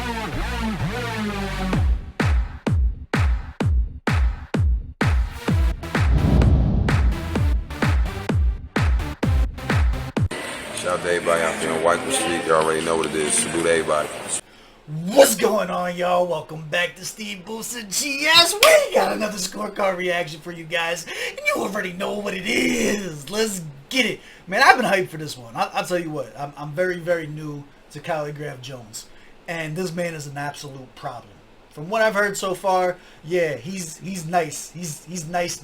Shout out to everybody out there on White Street. You already know what it is. Salute to everybody. What's going on, y'all? Welcome back to SteveBussaGS. We got another scorecard reaction for you guys, and you already know what it is. Let's get it. Man, I've been hyped for this one. I'll tell you what. I'm very, very new to Khaligraph Jones, and this man is an absolute problem. From what I've heard so far, yeah, he's nice. He's nice.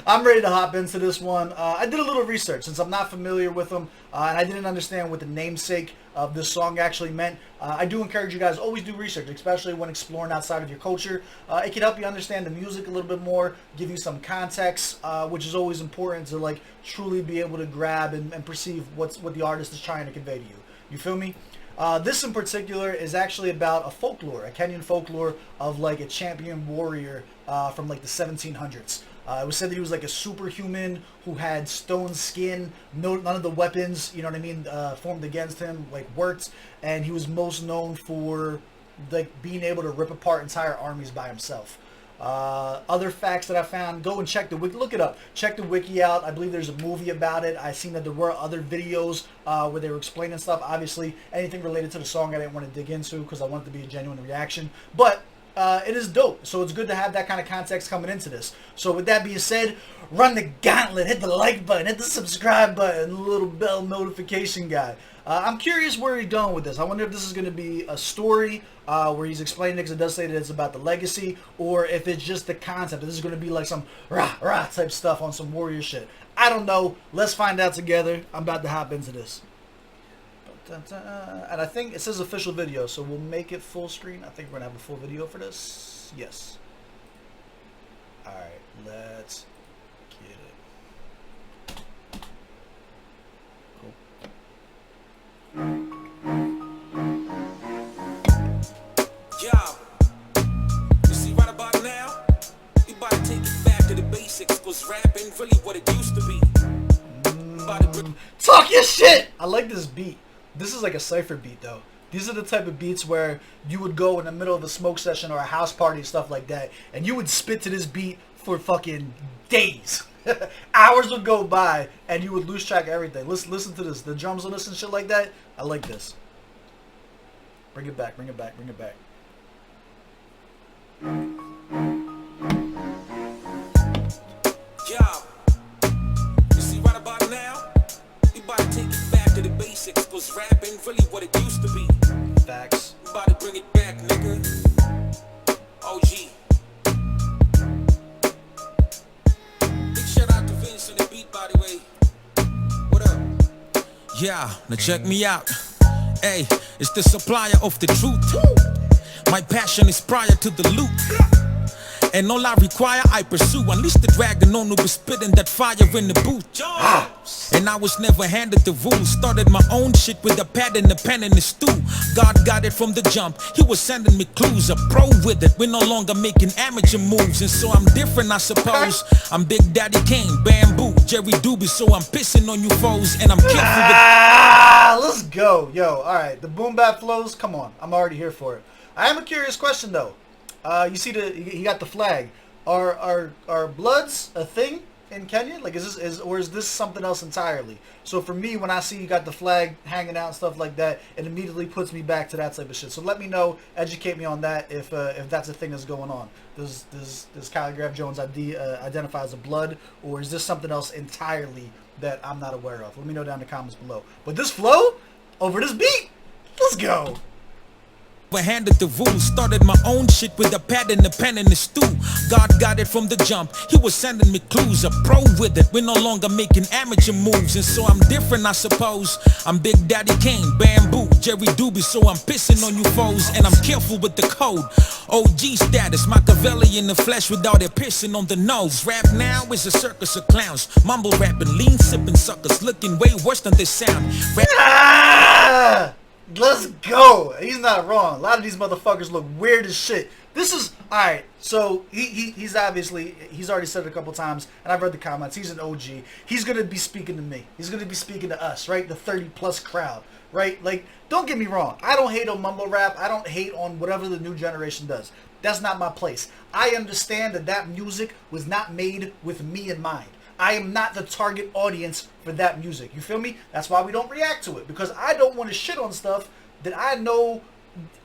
I'm ready to hop into this one. I did a little research since I'm not familiar with him, and I didn't understand what the namesake of this song actually meant. I do encourage you guys always do research, especially when exploring outside of your culture. It can help you understand the music a little bit more, give you some context, which is always important to like truly be able to grab and perceive what the artist is trying to convey to you. You feel me? This in particular is actually about a Kenyan folklore of like a champion warrior from like the 1700s. It was said that he was like a superhuman who had stone skin. None of the weapons, you know what I mean, formed against him like worked, and he was most known for like being able to rip apart entire armies by himself. Other facts that I found, go and check the wiki, look it up, check the wiki out. I believe there's a movie about it. I've seen that there were other videos where they were explaining stuff. Obviously anything related to the song I didn't want to dig into because I want it to be a genuine reaction, but it is dope, so it's good to have that kind of context coming into this. So with that being said, run the gauntlet, hit the like button, hit the subscribe button, the little bell notification guy. I'm curious where he's going with this. I wonder if this is going to be a story where he's explaining it, because it does say that it's about the legacy, or if it's just the concept. If this is going to be like some rah type stuff on some warrior shit. I don't know. Let's find out together. I'm about to hop into this. And I think it says official video, so we'll make it full screen. I think we're going to have a full video for this. Yes. Alright, let's get it. Cool. You see, right about now, we about to take it back to the basics, cause rap ain't really what it used to be. Talk your shit! I like this beat. This is like a cypher beat though. These are the type of beats where you would go in the middle of a smoke session or a house party and stuff like that, and you would spit to this beat for fucking days. Hours would go by and you would lose track of everything. Listen to this. The drums on this and shit like that. I like this. Bring it back, bring it back, bring it back. You see, right about now, we about to take it back to the basics, cause rap ain't really what it used to be. Facts. We about to bring it back, nigga. OG. Big shout out to Vince on the beat, by the way. What up? Yeah, now check me out. Hey, it's the supplier of the truth. My passion is prior to the loot. And all I require, I pursue. Unleash the dragon on who be spitting that fire in the booth. And I was never handed the rules. Started my own shit with a pad and a pen and a stool. God got it from the jump. He was sending me clues. A pro with it. We're no longer making amateur moves. And so I'm different, I suppose. I'm Big Daddy Kane, Bamboo, Jerry Doobie. So I'm pissing on you foes. And I'm careful with... Let's go. Yo, alright. The boom bap flows. Come on. I'm already here for it. I have a curious question though. You see he got the flag. Are Bloods a thing in Kenya? Like is this something else entirely? So for me, when I see you got the flag hanging out and stuff like that, it immediately puts me back to that type of shit. So let me know, educate me on that if that's a thing that's going on. Does Khaligraph Jones identify as a Blood, or is this something else entirely that I'm not aware of? Let me know down in the comments below. But this flow over this beat, let's go. Handed the rules, started my own shit with a pad and a pen and a stool. God got it from the jump. He was sending me clues. A pro with it. We're no longer making amateur moves. And so I'm different, I suppose. I'm Big Daddy Kane, Bamboo, Jerry Doobie. So I'm pissing on you foes, and I'm careful with the code. OG status, Machiavelli in the flesh without it piercing on the nose. Rap now is a circus of clowns. Mumble rapping, lean sipping suckers, looking way worse than they sound. Let's go. He's not wrong. A lot of these motherfuckers look weird as shit This is all right. So he's obviously he's already said it a couple times, and I've read the comments. He's an OG. He's gonna be speaking to me. He's gonna be speaking to us, right? The 30+ crowd, right? Like, don't get me wrong. I don't hate on mumble rap. I don't hate on whatever the new generation does. That's not my place. I understand that music was not made with me in mind. I am not the target audience for that music. You feel me? That's why we don't react to it, because I don't want to shit on stuff that I know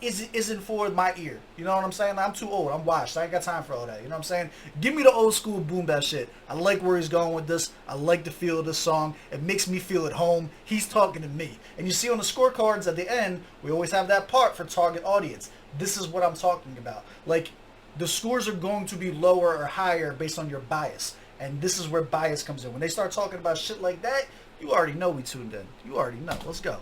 isn't for my ear. You know what I'm saying? I'm too old. I'm washed. I ain't got time for all that. You know what I'm saying? Give me the old school boom bap shit. I like where he's going with this. I like the feel of this song. It makes me feel at home. He's talking to me. And you see on the scorecards at the end, we always have that part for target audience. This is what I'm talking about. Like, the scores are going to be lower or higher based on your bias. And this is where bias comes in. When they start talking about shit like that, you already know we tuned in. You already know. Let's go.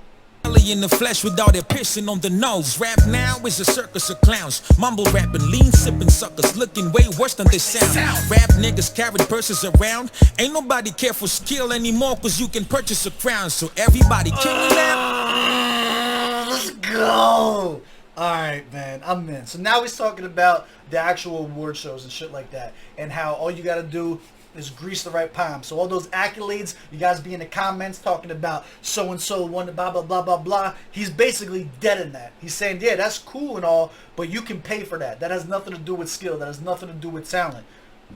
In the flesh without it piercing on the nose. Rap now is a circus of clowns. Mumble rapping, lean sipping suckers, looking way worse than they sound. Rap niggas carried purses around. Ain't nobody care for skill anymore, cause you can purchase a crown. So everybody killing now. Let's go. Alright, man, I'm in. So now he's talking about the actual award shows and shit like that, and how all you gotta do is grease the right palm. So all those accolades, you guys be in the comments talking about so-and-so won the blah, blah, blah, blah, blah. He's basically dead in that. He's saying, yeah, that's cool and all, but you can pay for that. That has nothing to do with skill. That has nothing to do with talent.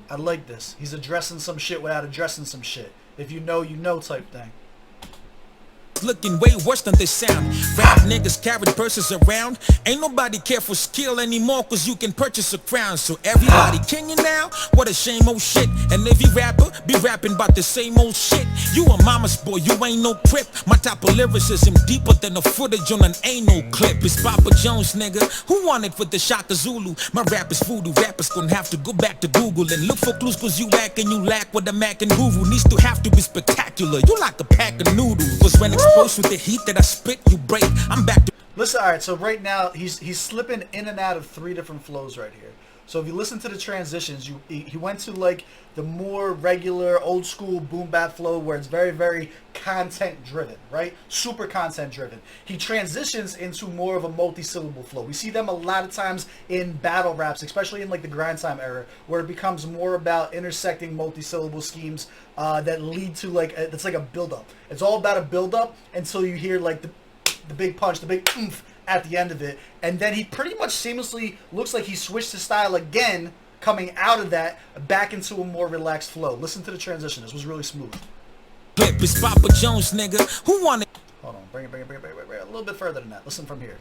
I like this. He's addressing some shit without addressing some shit. If you know, you know type thing. Looking way worse than they sound. Rap niggas carried purses around. Ain't nobody care for skill anymore, cause you can purchase a crown. So everybody king you now? What a shame, old shit. And every rapper be rapping about the same old shit. You a mama's boy, you ain't no crip. My type of lyricism deeper than the footage on an anal clip. It's Papa Jones, nigga. Who want it with the Shaka Zulu? My rap is voodoo. Rappers gonna have to go back to Google and look for clues, cause you act and you lack what the Mac and Guru needs to have to be spectacular. You like a pack of noodles. Cause when exposed with the heat that I spit, you break. I'm back to... Listen, alright, so right now, he's slipping in and out of 3 different flows right here. So if you listen to the transitions, he went to like the more regular, old school boom bap flow where it's very, very content driven, right? Super content driven. He transitions into more of a multi-syllable flow. We see them a lot of times in battle raps, especially in like the grind time era, where it becomes more about intersecting multi-syllable schemes that lead to like, it's like a build-up. It's all about a build-up until you hear like the big punch, the big oomph at the end of it, and then he pretty much seamlessly looks like he switched his style again, coming out of that back into a more relaxed flow. Listen to the transition. This was really smooth. Clip is Papa Jones, nigga. Who wanted... Hold on, bring it a little bit further than that. Listen from here.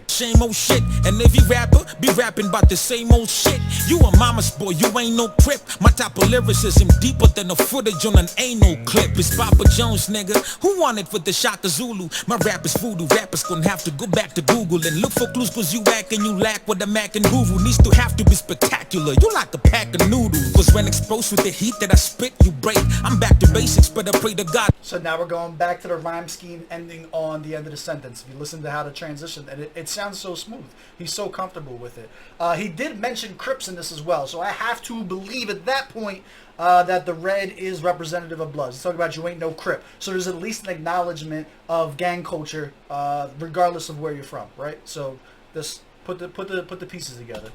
Same old shit, and every rapper be rapping about the same old shit. You a mama's boy, you ain't no crip. My type of lyricism deeper than the footage on an anal clip. It's Papa Jones, nigga. Who want it with the Shaka Zulu? My rap is voodoo. Rappers gonna have to go back to Google and look for clues, cause you act and you lack what the Mac and Guru needs to have to be spectacular. You like a pack of noodles. Cause when exposed with the heat that I spit, you break. I'm back to basics, but I pray to God. So now we're going back to the rhyme scheme ending on the end of the sentence. If you listen to how to transition, and it sounds so smooth. He's so comfortable with it. He did mention Crips in this as well, so I have to believe at that point that the red is representative of Bloods. He's talking about you ain't no Crip. So there's at least an acknowledgement of gang culture, regardless of where you're from, right? So this put the pieces together.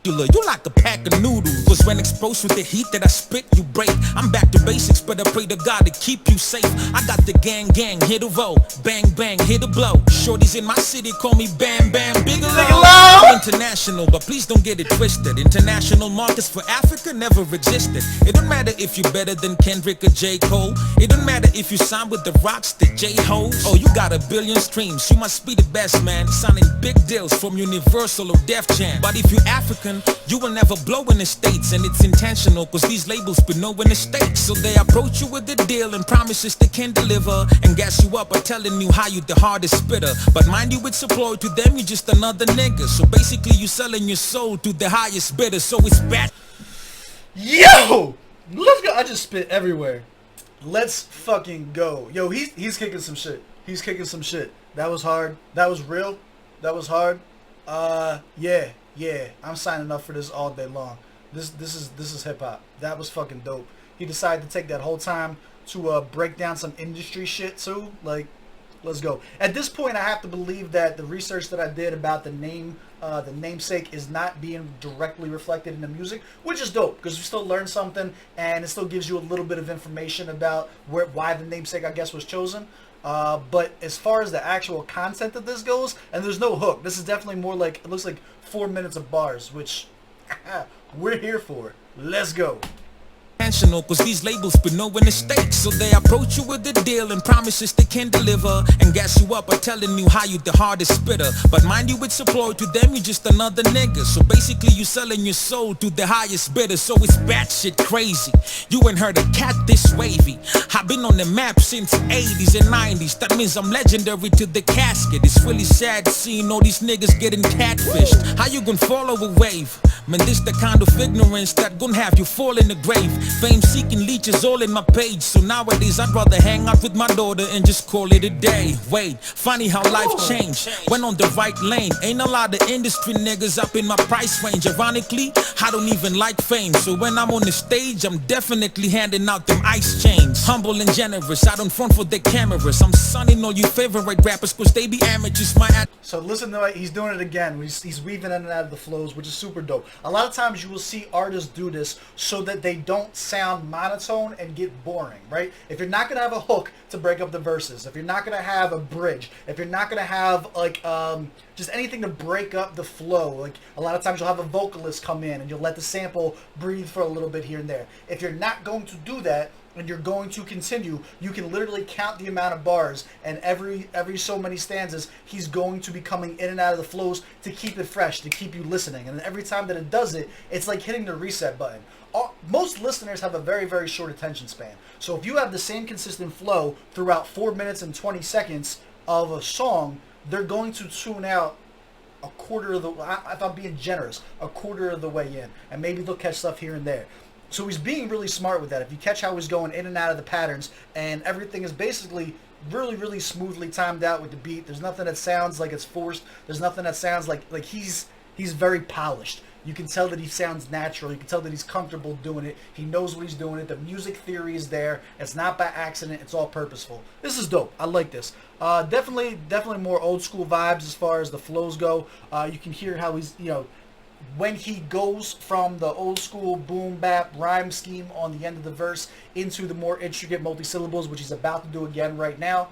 You like a pack of noodles. Cause when exposed with the heat that I spit, you break. I'm back to basics, but I pray to God to keep you safe. I got the gang, hit a roll. Bang, bang, hit a blow. Shorties in my city call me Bam Bam Bigelow. I'm international, but please don't get it twisted. International markets for Africa never existed. It don't matter if you're better than Kendrick or J. Cole. It don't matter if you sign with the Rocks, the J-Ho. Oh, you got 1 billion streams. You must be the best, man. Signing big deals from Universal or Def Jam. But if you're African, you will never blow in the States, and it's intentional, cause these labels be knowing the stakes. So they approach you with the deal and promises they can deliver, and gas you up by telling you how you the hardest spitter. But mind you, it's a ploy. To them you just another nigga. So basically you selling your soul to the highest bidder. So it's bad. Yo! Let's go. I just spit everywhere. Let's fucking go. Yo, he's kicking some shit. He's kicking some shit. That was hard. That was real. That was hard. Yeah, I'm signing up for this all day long. This is hip hop. That was fucking dope. He decided to take that whole time to break down some industry shit too. Like, Let's go. At this point, I have to believe that the research that I did about the namesake is not being directly reflected in the music, which is dope because we still learn something and it still gives you a little bit of information about why the namesake, I guess, was chosen. But as far as the actual content of this goes, and there's no hook. This is definitely more like, it looks like 4 minutes of bars, which we're here for. Let's go. Cause these labels been knowing the stakes, so they approach you with a deal and promises they can deliver and gas you up by telling you how you the hardest spitter. But mind you, it's a ploy. To them you just another nigga. So basically you selling your soul to the highest bidder. So it's batshit crazy. You ain't heard a cat this wavy. I've been on the map since 80s and 90s. That means I'm legendary to the casket. It's really sad seeing all these niggas getting catfished. How you gonna follow a wave? Man, this the kind of ignorance that gonna have you fall in the grave. Fame seeking leeches all in my page. So nowadays I'd rather hang out with my daughter and just call it a day. Wait, funny how life changed. Went on the right lane. Ain't a lot of industry niggas up in my price range. Ironically, I don't even like fame. So when I'm on the stage, I'm definitely handing out them ice chains. Humble and generous, I don't front for the cameras. I'm sunning all you favorite rappers cause they be amateurs. So listen to it, he's doing it again. He's weaving in and out of the flows, which is super dope. A lot of times you will see artists do this so that they don't sound monotone and get boring, right? If you're not going to have a hook to break up the verses, if you're not going to have a bridge, if you're not going to have like just anything to break up the flow, like a lot of times you'll have a vocalist come in and you'll let the sample breathe for a little bit here and there. If you're not going to do that and you're going to continue, you can literally count the amount of bars, and every so many stanzas he's going to be coming in and out of the flows to keep it fresh, to keep you listening. And every time that it does it, it's like hitting the reset button. Most listeners have a very, very short attention span. So if you have the same consistent flow throughout 4 minutes and 20 seconds of a song, they're going to tune out a quarter of the, if I'm being generous, a quarter of the way in. And maybe they'll catch stuff here and there. So he's being really smart with that. If you catch how he's going in and out of the patterns, and everything is basically really, really smoothly timed out with the beat. There's nothing that sounds like it's forced. There's nothing that sounds like he's very polished. You can tell that he sounds natural. You can tell that he's comfortable doing it. He knows what he's doing. It. The music theory is there. It's not by accident. It's all purposeful. This is dope. I like this. Definitely more old school vibes as far as the flows go. You can hear how he's, when he goes from the old school boom bap rhyme scheme on the end of the verse into the more intricate multi-syllables, which he's about to do again right now,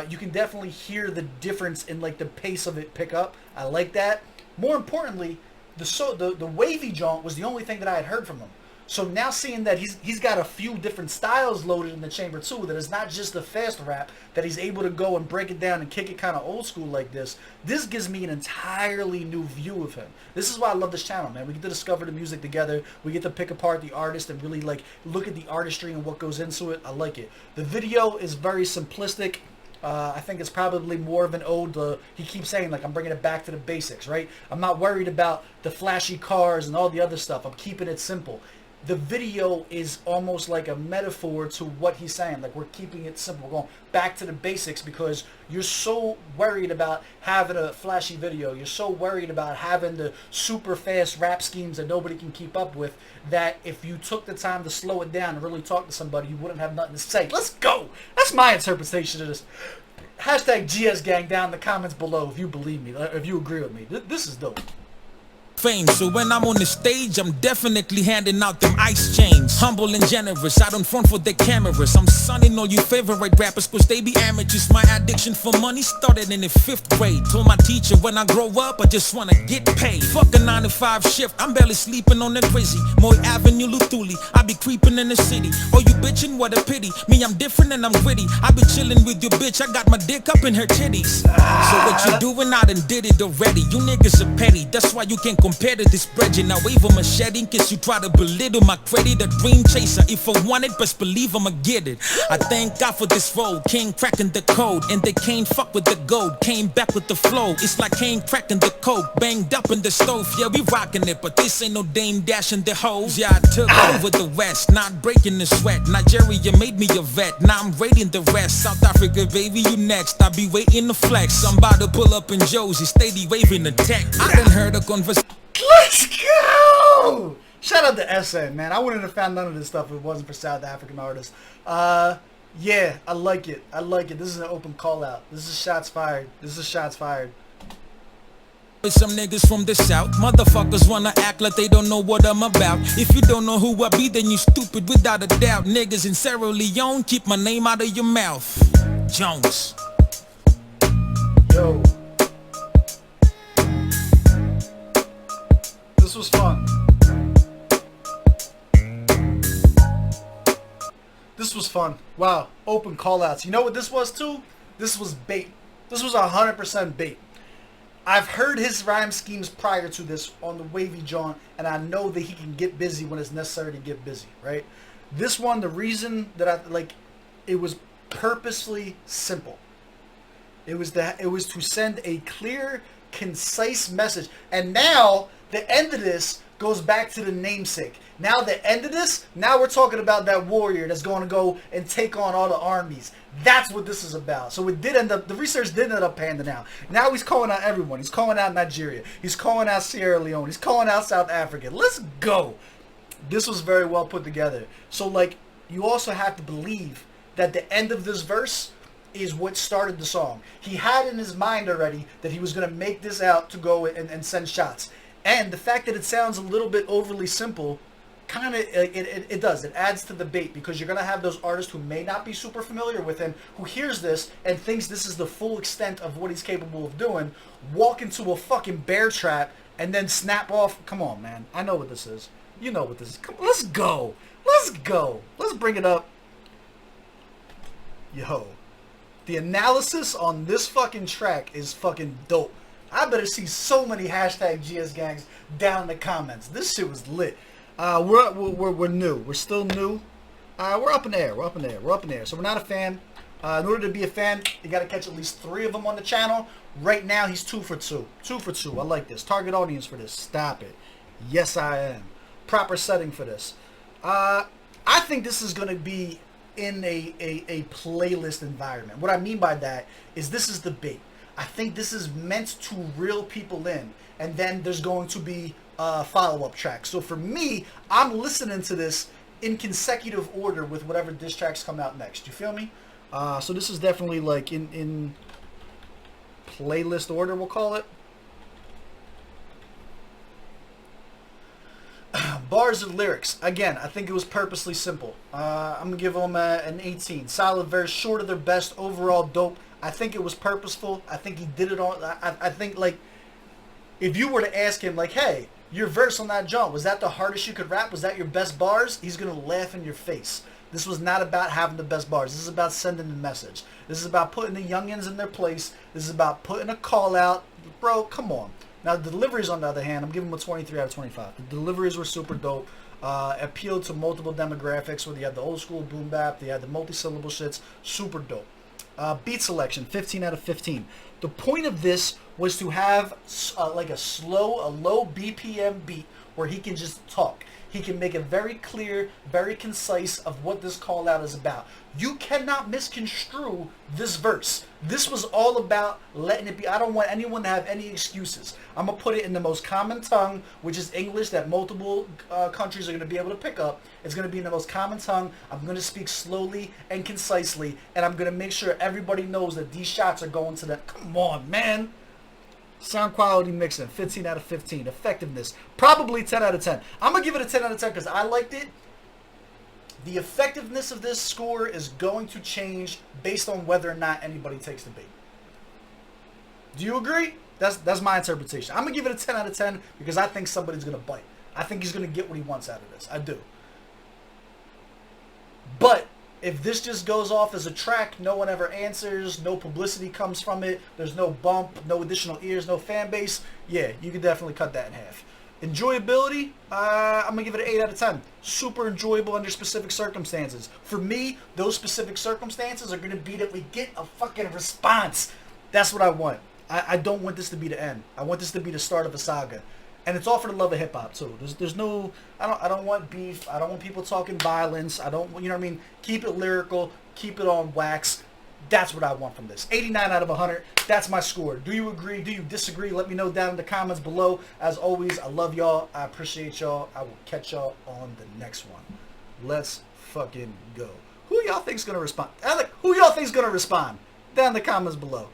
you can definitely hear the difference in like the pace of it pick up. I like that. More importantly, the wavy jaunt was the only thing that I had heard from him. So now seeing that he's got a few different styles loaded in the chamber too, that it's not just the fast rap, that he's able to go and break it down and kick it kind of old school like this gives me an entirely new view of him. This is why I love this channel, man. We get to discover the music together. We get to pick apart the artist and really like look at the artistry and what goes into it. I like it. The video is very simplistic. I think it's probably more of an ode to, he keeps saying, like, I'm bringing it back to the basics, right? I'm not worried about the flashy cars and all the other stuff. I'm keeping it simple. The video is almost like a metaphor to what he's saying. Like, we're keeping it simple. We're going back to the basics because you're so worried about having a flashy video. You're so worried about having the super fast rap schemes that nobody can keep up with, that if you took the time to slow it down and really talk to somebody, you wouldn't have nothing to say. Let's go. That's my interpretation of this. Hashtag GS Gang down in the comments below if you believe me, if you agree with me. This is dope. Fame. So when I'm on the stage, I'm definitely handing out them ice chains. Humble and generous, I don't front for the cameras. I'm sunning all you favorite rappers cause they be amateurs. My addiction for money started in the 5th grade. Told my teacher when I grow up, I just wanna get paid. Fuck a 9 to 5 shift, I'm barely sleeping on the Grizzy. Moy Avenue, Luthuli, I be creeping in the city. Oh, you bitchin', what a pity. Me, I'm different and I'm gritty. I be chillin' with your bitch, I got my dick up in her titties. So what you doing, I done did it already. You niggas are petty, that's why you can't compare to this brethren. Now wave a machete in case you try to belittle my credit. A dream chaser, if I want it, best believe I'ma get it. I thank God for this road, King cracking the code, and they can't fuck with the gold. Came back with the flow, it's like King cracking the coke. Banged up in the stove, yeah we rocking it, but this ain't no Dame dashing the hoes. Yeah I took over the West, not breaking the sweat. Nigeria made me a vet, now I'm raiding the rest. South Africa baby you next, I be waiting to flex. I'm about to pull up in Josie, steady waving the tech. I done heard a conversation. Let's go! Shout out to SA, man. I wouldn't have found none of this stuff if it wasn't for South African artists. Yeah, I like it. I like it. This is an open call out. This is shots fired. This is shots fired. With some niggas from the south, motherfuckers wanna act like they don't know what I'm about. If you don't know who I be, then you stupid without a doubt. Niggas in Sierra Leone, keep my name out of your mouth. Jones. Yo. This was fun. This was fun. Wow. Open callouts. You know what this was too? This was bait. This was 100% bait. I've heard his rhyme schemes prior to this on the Wavy John, and I know that he can get busy when it's necessary to get busy, right? This one, the reason that I like, it was purposely simple. It was to send a clear, concise message. And now the end of this goes back to the namesake. Now the end of this, now we're talking about that warrior that's going to go and take on all the armies. That's what this is about. So it did end up, the research did end up panning out. Now he's calling out everyone. He's calling out Nigeria. He's calling out Sierra Leone. He's calling out South Africa. Let's go. This was very well put together. So like, you also have to believe that the end of this verse is what started the song. He had in his mind already that he was going to make this out to go and send shots. And the fact that it sounds a little bit overly simple, kind of, it does. It adds to the bait, because you're going to have those artists who may not be super familiar with him, who hears this and thinks this is the full extent of what he's capable of doing, walk into a fucking bear trap, and then snap off. Come on, man. I know what this is. You know what this is. Come, let's go. Let's go. Let's bring it up. Yo. The analysis on this fucking track is fucking dope. I better see so many hashtag GS gangs down in the comments. This shit was lit. We're new. We're still new. We're up in the air. We're up in the air. We're up in the air. So we're not a fan. In order to be a fan, you got to catch at least 3 of them on the channel. Right now, he's 2 for 2. 2 for 2. I like this. Target audience for this. Stop it. Yes, I am. Proper setting for this. I think this is going to be in a playlist environment. What I mean by that is this is the bait. I think this is meant to reel people in, and then there's going to be follow-up tracks. So for me, I'm listening to this in consecutive order with whatever diss tracks come out next. You feel me? So this is definitely like in playlist order, we'll call it. Bars and lyrics. Again, I think it was purposely simple. I'm going to give them an 18. Solid verse, short of their best, overall dope. I think it was purposeful. I think he did it on... I think, like, if you were to ask him, like, hey, your verse on that jump, was that the hardest you could rap? Was that your best bars? He's going to laugh in your face. This was not about having the best bars. This is about sending the message. This is about putting the youngins in their place. This is about putting a call out. Bro, come on. Now, the deliveries, on the other hand, I'm giving him a 23 out of 25. The deliveries were super dope. Appealed to multiple demographics, where you had the old school boom bap, you had the multi-syllable shits. Super dope. Beat selection, 15 out of 15. The point of this was to have like a low BPM beat where he can just talk. He can make it very clear, very concise of what this call out is about. You cannot misconstrue this verse. This was all about letting it be. I don't want anyone to have any excuses. I'm going to put it in the most common tongue, which is English, that multiple countries are going to be able to pick up. It's going to be in the most common tongue. I'm going to speak slowly and concisely, and I'm going to make sure everybody knows that these shots are going to them. Come on, man. Sound quality mixing, 15 out of 15. Effectiveness, probably 10 out of 10. I'm going to give it a 10 out of 10 because I liked it. The effectiveness of this score is going to change based on whether or not anybody takes the bait. Do you agree? That's my interpretation. I'm going to give it a 10 out of 10 because I think somebody's going to bite. I think he's going to get what he wants out of this. I do. But if this just goes off as a track, no one ever answers, no publicity comes from it, there's no bump, no additional ears, no fan base, yeah, you can definitely cut that in half. Enjoyability, I'm going to give it an 8 out of 10. Super enjoyable under specific circumstances. For me, those specific circumstances are going to be that we get a fucking response. That's what I want. I don't want this to be the end. I want this to be the start of a saga. And it's all for the love of hip-hop, too. There's no... I don't want beef. I don't want people talking violence. I don't... You know what I mean? Keep it lyrical. Keep it on wax. That's what I want from this. 89 out of 100. That's my score. Do you agree? Do you disagree? Let me know down in the comments below. As always, I love y'all. I appreciate y'all. I will catch y'all on the next one. Let's fucking go. Who y'all y'all think's gonna respond? Who y'all think's gonna respond? Down in the comments below.